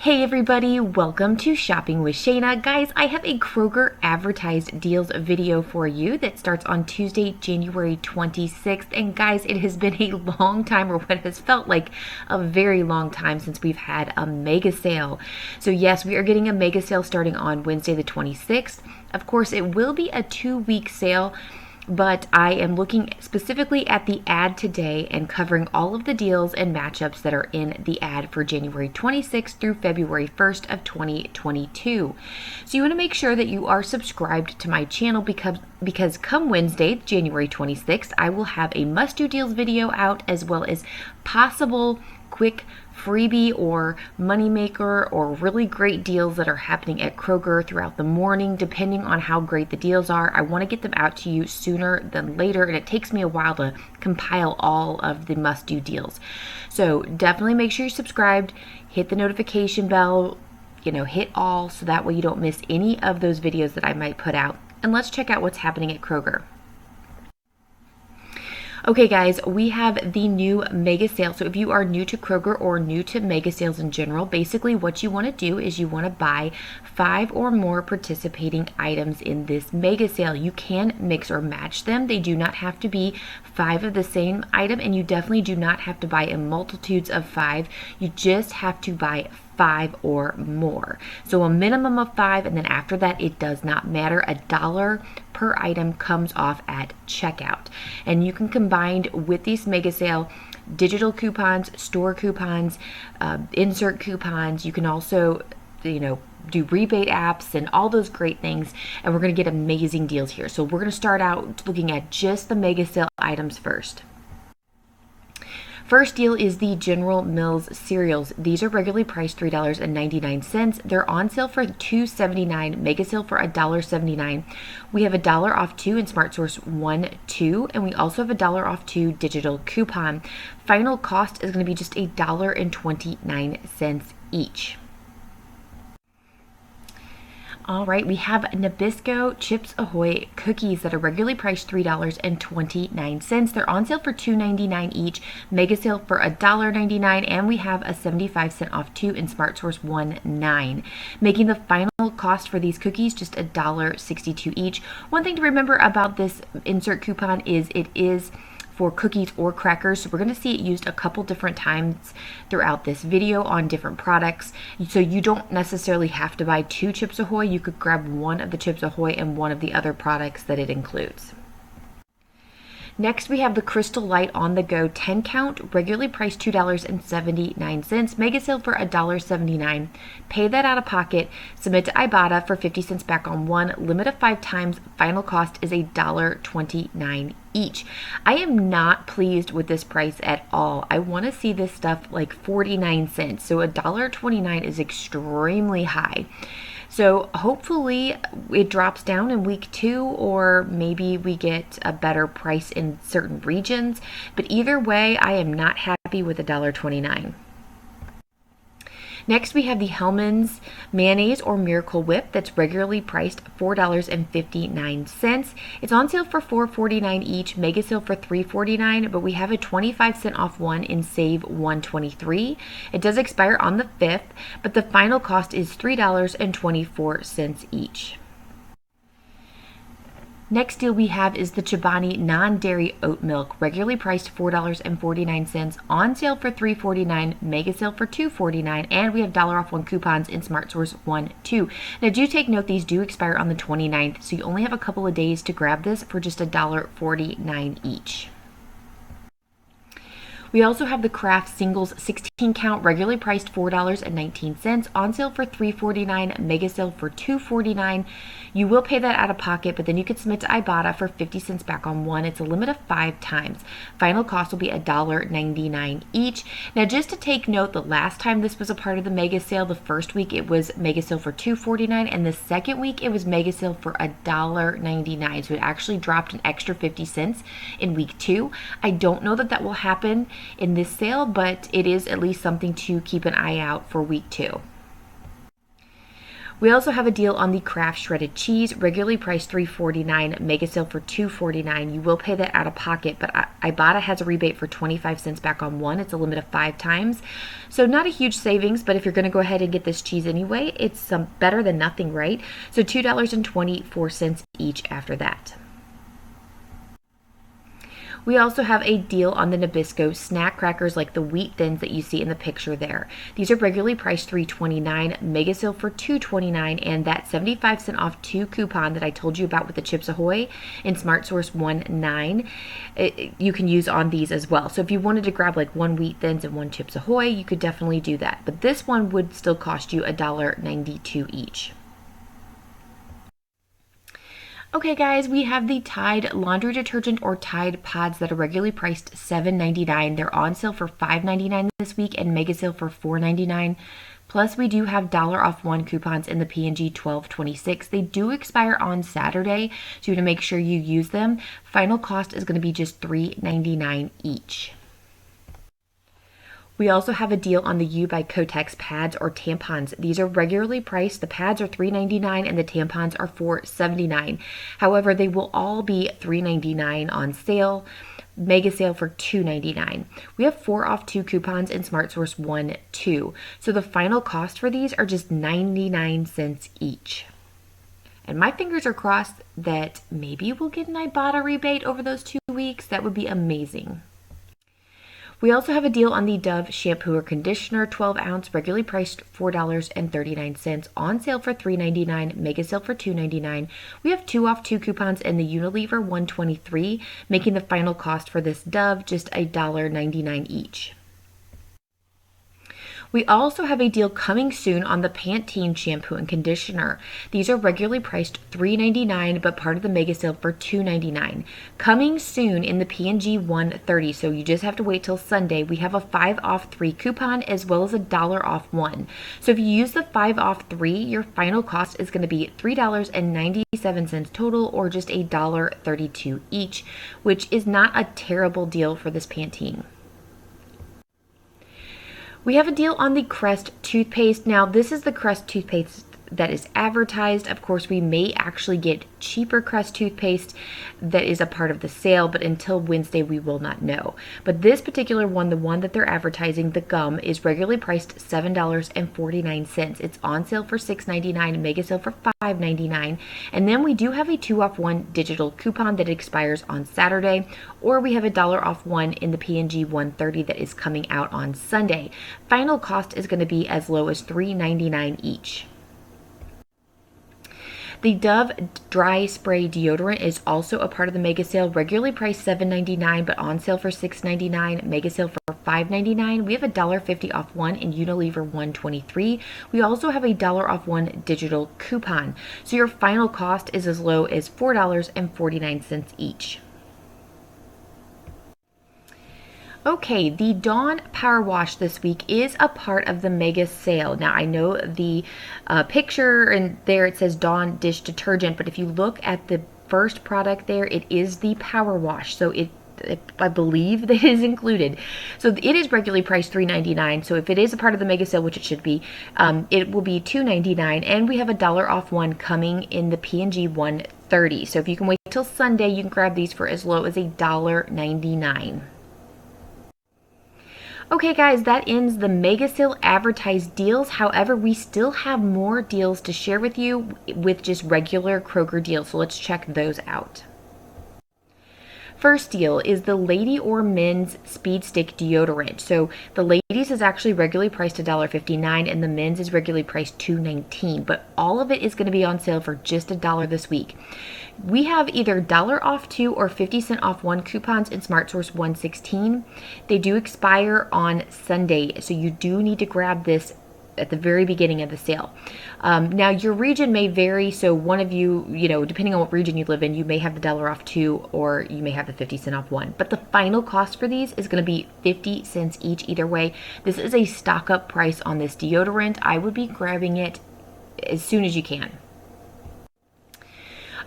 Hey everybody, welcome to Shopping with Shana. Guys, I have a Kroger Advertised deals video for you that starts on Tuesday, January 26th. And guys, it has been a long time, or what has felt like a very long time, since we've had a mega sale. So yes, we are getting a mega sale starting on Wednesday the 26th. Of course, it will be a 2-week sale, but I am looking specifically at the ad today and covering all of the deals and matchups that are in the ad for January 26th through February 1st of 2022. So you want to make sure that you are subscribed to my channel because come Wednesday, January 26th, I will have a must-do deals video out, as well as possible quick freebie or moneymaker or really great deals that are happening at Kroger throughout the morning, depending on how great the deals are. I want to get them out to you sooner than later, and it takes me a while to compile all of the must-do deals. So definitely make sure you're subscribed, hit the notification bell, hit all, so that way you don't miss any of those videos that I might put out. And let's check out what's happening at Kroger. Okay guys, we have the new mega sale. So if you are new to Kroger or new to mega sales in general, basically what you want to do is you want to buy 5 or more participating items in this mega sale. You can mix or match them. They do not have to be 5 of the same item, and you definitely do not have to buy in multitudes of 5. You just have to buy 5 or more. So a minimum of 5, and then after that it does not matter. $1 per item comes off at checkout. And you can combine with these mega sale digital coupons, store coupons, insert coupons. You can also do rebate apps and all those great things, and we're going to get amazing deals here. So we're going to start out looking at just the mega sale items first. First deal is the General Mills cereals. These are regularly priced $3.99. They're on sale for $2.79, mega sale for $1.79. We have $1 off 2 in Smart Source 1, 2, and we also have $1 off 2 digital coupon. Final cost is going to be just $1.29 each. All right, we have Nabisco Chips Ahoy cookies that are regularly priced $3.29. They're on sale for $2.99 each, mega sale for $1.99, and we have a 75-cent off 2 in Smart Source 1, 9, making the final cost for these cookies just $1.62 each. One thing to remember about this insert coupon is it is for cookies or crackers. So we're going to see it used a couple different times throughout this video on different products. So you don't necessarily have to buy 2 Chips Ahoy. You could grab one of the Chips Ahoy and one of the other products that it includes. Next, we have the Crystal Light On The Go 10 count, regularly priced $2.79, mega sale for $1.79. Pay that out of pocket, submit to Ibotta for 50 cents back on one, limit of 5 times, final cost is $1.29 each. I am not pleased with this price at all. I want to see this stuff like 49 cents, so $1.29 is extremely high. So hopefully it drops down in week 2, or maybe we get a better price in certain regions. But either way, I am not happy with $1.29. Next, we have the Hellmann's Mayonnaise or Miracle Whip that's regularly priced $4.59. It's on sale for $4.49 each, mega sale for $3.49, but we have a 25-cent off one in Save 123. It does expire on the 5th, but the final cost is $3.24 each. Next deal we have is the Chobani non-dairy oat milk, regularly priced $4.49, on sale for $3.49, mega sale for $2.49, and we have $1 off 1 coupons in Smart Source 1, 2. Now do take note, these do expire on the 29th, so you only have a couple of days to grab this for just $1.49 each. We also have the Kraft Singles 16 count, regularly priced $4.19, on sale for $3.49, mega sale for $2.49. You will pay that out of pocket, but then you can submit to Ibotta for 50 cents back on one. It's a limit of 5 times. Final cost will be $1.99 each. Now just to take note, the last time this was a part of the mega sale, the first week it was mega sale for $2.49, and the second week it was mega sale for $1.99. So it actually dropped an extra 50 cents in week 2. I don't know that will happen in this sale, but it is at least something to keep an eye out for week 2. We also have a deal on the Kraft shredded cheese, regularly priced $3.49, mega sale for $2.49. You will pay that out of pocket, but Ibotta has a rebate for 25 cents back on one. It's a limit of 5 times. So not a huge savings, but if you're going to go ahead and get this cheese anyway, it's better than nothing, right? So $2.24 each after that. We also have a deal on the Nabisco snack crackers like the wheat thins that you see in the picture there. These are regularly priced $3.29, mega sale for $2.29, and that 75-cent off 2 coupon that I told you about with the Chips Ahoy in Smart Source 19, you can use on these as well. So if you wanted to grab like 1 wheat thins and 1 Chips Ahoy, you could definitely do that. But this one would still cost you $1.92 each. Okay guys, we have the Tide laundry detergent or Tide pods that are regularly priced $7.99. They're on sale for $5.99 this week and mega sale for $4.99. Plus we do have dollar off 1 coupons in the P&G 1226. They do expire on Saturday, so you have to make sure you use them. Final cost is going to be just $3.99 each. We also have a deal on the U by Kotex pads or tampons. These are regularly priced. The pads are $3.99 and the tampons are $4.79. However, they will all be $3.99 on sale. Mega sale for $2.99. We have 4 off 2 coupons in Smart Source 1, 2. So the final cost for these are just 99 cents each. And my fingers are crossed that maybe we'll get an Ibotta rebate over those 2 weeks. That would be amazing. We also have a deal on the Dove shampoo or conditioner, 12 ounce, regularly priced $4.39, on sale for $3.99, mega sale for $2.99. We have 2 off 2 coupons in the Unilever 123, making the final cost for this Dove just $1.99 each. We also have a deal coming soon on the Pantene shampoo and conditioner. These are regularly priced $3.99, but part of the mega sale for $2.99. Coming soon in the P&G 130, so you just have to wait till Sunday. We have a 5 off 3 coupon as well as a $1 off 1. So if you use the 5 off 3, your final cost is going to be $3.97 total, or just $1.32 each, which is not a terrible deal for this Pantene. We have a deal on the Crest toothpaste. Now, this is the Crest toothpaste that is advertised. Of course, we may actually get cheaper Crest toothpaste that is a part of the sale, but until Wednesday, we will not know. But this particular one, the one that they're advertising, the gum, is regularly priced $7.49. It's on sale for $6.99, mega sale for $5.99. And then we do have a 2 off 1 digital coupon that expires on Saturday, or we have a $1 off 1 in the P&G 130 that is coming out on Sunday. Final cost is going to be as low as $3.99 each. The Dove Dry Spray Deodorant is also a part of the mega sale, regularly priced $7.99, but on sale for $6.99, mega sale for $5.99. We have a $1.50 off 1 in Unilever 123. We also have a $1 off 1 digital coupon. So your final cost is as low as $4.49 each. Okay, the Dawn Power Wash this week is a part of the mega sale. Now, I know the picture and there it says Dawn Dish Detergent, but if you look at the first product there, it is the Power Wash. So I believe that it is included. So it is regularly priced $3.99. So if it is a part of the mega sale, which it should be, it will be $2.99. And we have a $1 off 1 coming in the P&G 130. So if you can wait till Sunday, you can grab these for as low as $1.99. Okay guys, that ends the mega sale advertised deals. However, we still have more deals to share with you with just regular Kroger deals. So let's check those out. First deal is the lady or men's speed stick deodorant. So the ladies is actually regularly priced $1.59 and the men's is regularly priced $2.19, but all of it is going to be on sale for just $1 this week. We have either $1 off 2 or 50 cent off 1 coupons in Smart Source 116. They do expire on Sunday, so you do need to grab this at the very beginning of the sale. Now your region may vary, so one of you, depending on what region you live in, you may have the $1 off 2 or you may have the 50 cent off 1. But the final cost for these is going to be 50 cents each either way. This is a stock up price on this deodorant. I would be grabbing it as soon as you can.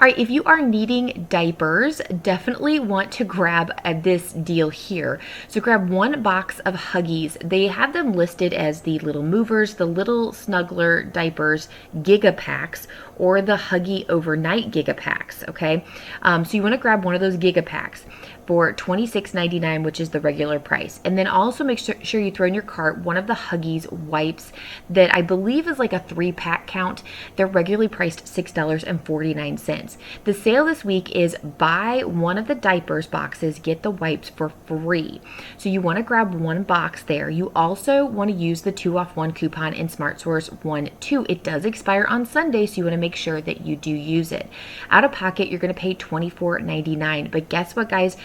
All right, if you are needing diapers, definitely want to grab this deal here. So grab one box of Huggies. They have them listed as the little movers, the little snuggler diapers, Giga Packs, or the Huggy Overnight Giga Packs, okay? So you want to grab one of those Giga Packs for $26.99, which is the regular price. And then also make sure you throw in your cart one of the Huggies wipes that I believe is like a 3-pack count. They're regularly priced $6.49. The sale this week is buy one of the diapers boxes, get the wipes for free. So you want to grab one box there. You also want to use the 2-off-1 coupon in Smart Source 1-2. It does expire on Sunday, so you want to make sure that you do use it. Out of pocket, you're going to pay $24.99. But guess what, guys?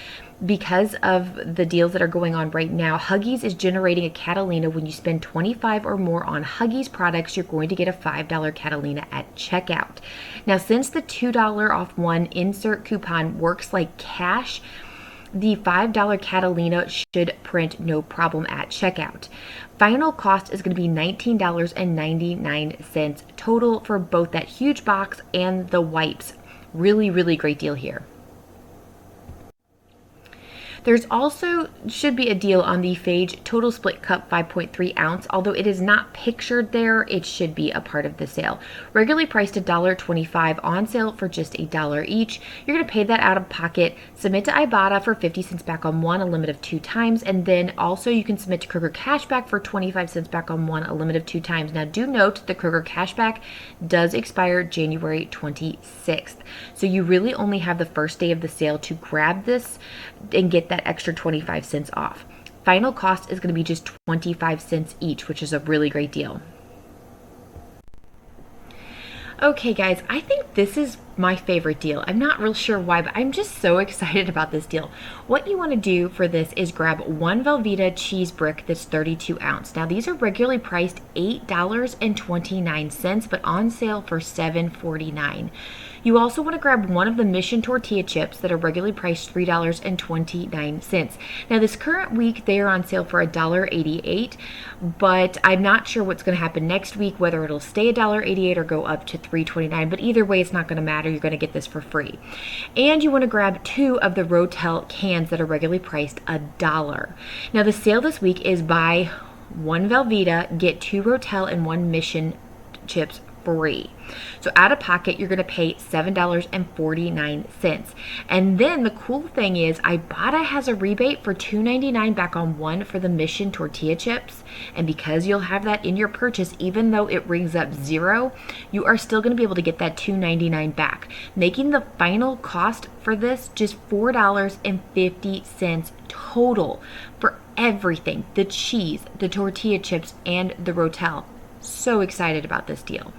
Because of the deals that are going on right now, Huggies is generating a Catalina. When you spend $25 or more on Huggies products, you're going to get a $5 Catalina at checkout. Now, since the $2 off one insert coupon works like cash, the $5 Catalina should print no problem at checkout. Final cost is going to be $19.99 total for both that huge box and the wipes. Really, really great deal here. There's also should be a deal on the Phage Total Split Cup 5.3 ounce. Although it is not pictured there, it should be a part of the sale. Regularly priced $1.25, on sale for just $1 each. You're going to pay that out of pocket. Submit to Ibotta for 50 cents back on one, a limit of 2 times. And then also you can submit to Kroger Cashback for 25 cents back on one, a limit of 2 times. Now do note the Kroger Cashback does expire January 26th. So you really only have the first day of the sale to grab this and get that extra 25 cents off. Final cost is going to be just 25 cents each, which is a really great deal. Okay, guys, I think this is my favorite deal. I'm not real sure why, but I'm just so excited about this deal. What you want to do for this is grab one Velveeta cheese brick that's 32 ounce. Now, these are regularly priced $8.29, but on sale for $7.49. You also want to grab one of the Mission tortilla chips that are regularly priced $3.29. Now, this current week, they are on sale for $1.88, but I'm not sure what's going to happen next week, whether it'll stay $1.88 or go up to $3.29, but either way, it's not going to matter. You're going to get this for free. And you want to grab 2 of the Rotel cans that are regularly priced $1. Now, the sale this week is buy one Velveeta, get 2 Rotel and 1 Mission chips free. So out of pocket, you're going to pay $7.49. And then the cool thing is Ibotta has a rebate for $2.99 back on one for the Mission tortilla chips. And because you'll have that in your purchase, even though it rings up $0, you are still going to be able to get that $2.99 back, making the final cost for this just $4.50 total for everything: the cheese, the tortilla chips, and the Rotel. So excited about this deal.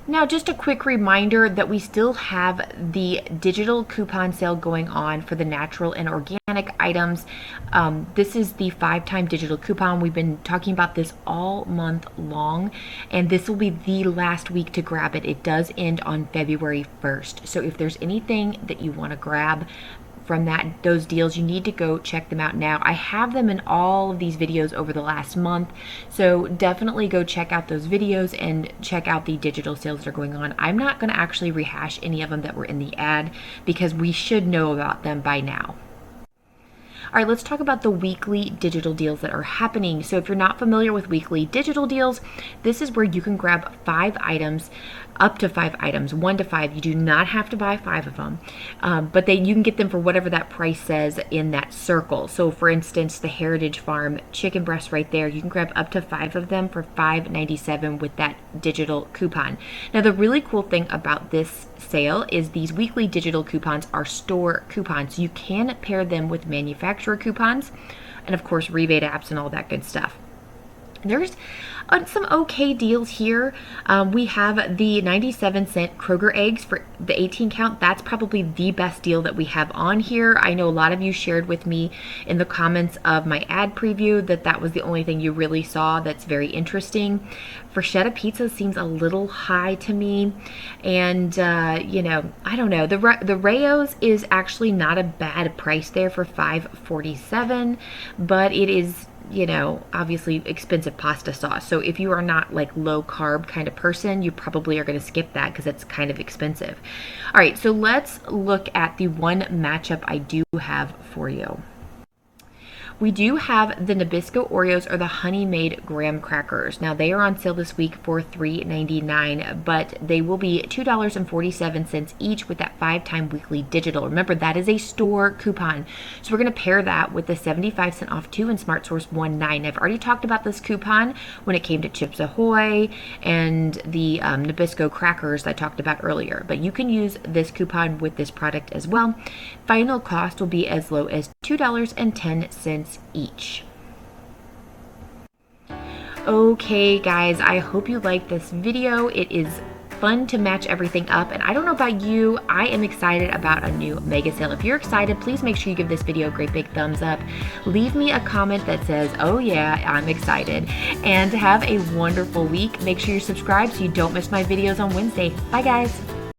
Now, just a quick reminder that we still have the digital coupon sale going on for the natural and organic items. This is the 5-time digital coupon. We've been talking about this all month long, and this will be the last week to grab it. It does end on February 1st. So if there's anything that you want to grab from those deals, you need to go check them out now. I have them in all of these videos over the last month, so definitely go check out those videos and check out the digital sales that are going on. I'm not going to actually rehash any of them that were in the ad because we should know about them by now. All right, let's talk about the weekly digital deals that are happening. So if you're not familiar with weekly digital deals, this is where you can grab 5 items, up to 5 items, 1 to 5. You do not have to buy 5 of them, but you can get them for whatever that price says in that circle. So for instance, the Heritage Farm chicken breast right there, you can grab up to 5 of them for $5.97 with that digital coupon. Now, the really cool thing about this sale is these weekly digital coupons are store coupons. You can pair them with manufacturer coupons and of course rebate apps and all that good stuff. There's some okay deals here. We have the 97-cent Kroger eggs for the 18 count. That's probably the best deal that we have on here. I know a lot of you shared with me in the comments of my ad preview that was the only thing you really saw that's very interesting. Freschetta pizza seems a little high to me, and I don't know. The Rayo's is actually not a bad price there for $5.47, but it is obviously expensive pasta sauce. So if you are not like low carb kind of person, you probably are going to skip that because it's kind of expensive. All right, so let's look at the one matchup I do have for you. We do have the Nabisco Oreos or the Honey Made Graham Crackers. Now they are on sale this week for $3.99, but they will be $2.47 each with that 5-time weekly digital. Remember, that is a store coupon. So we're going to pair that with the 75% off 2 and Smart Source 1.9. I've already talked about this coupon when it came to Chips Ahoy and the Nabisco crackers I talked about earlier, but you can use this coupon with this product as well. Final cost will be as low as $2.10 each. Okay guys, I hope you liked this video. It is fun to match everything up, and I don't know about you, I am excited about a new mega sale. If you're excited, please make sure you give this video a great big thumbs up. Leave me a comment that says, oh yeah, I'm excited, and have a wonderful week. Make sure you're subscribed so you don't miss my videos on Wednesday. Bye guys.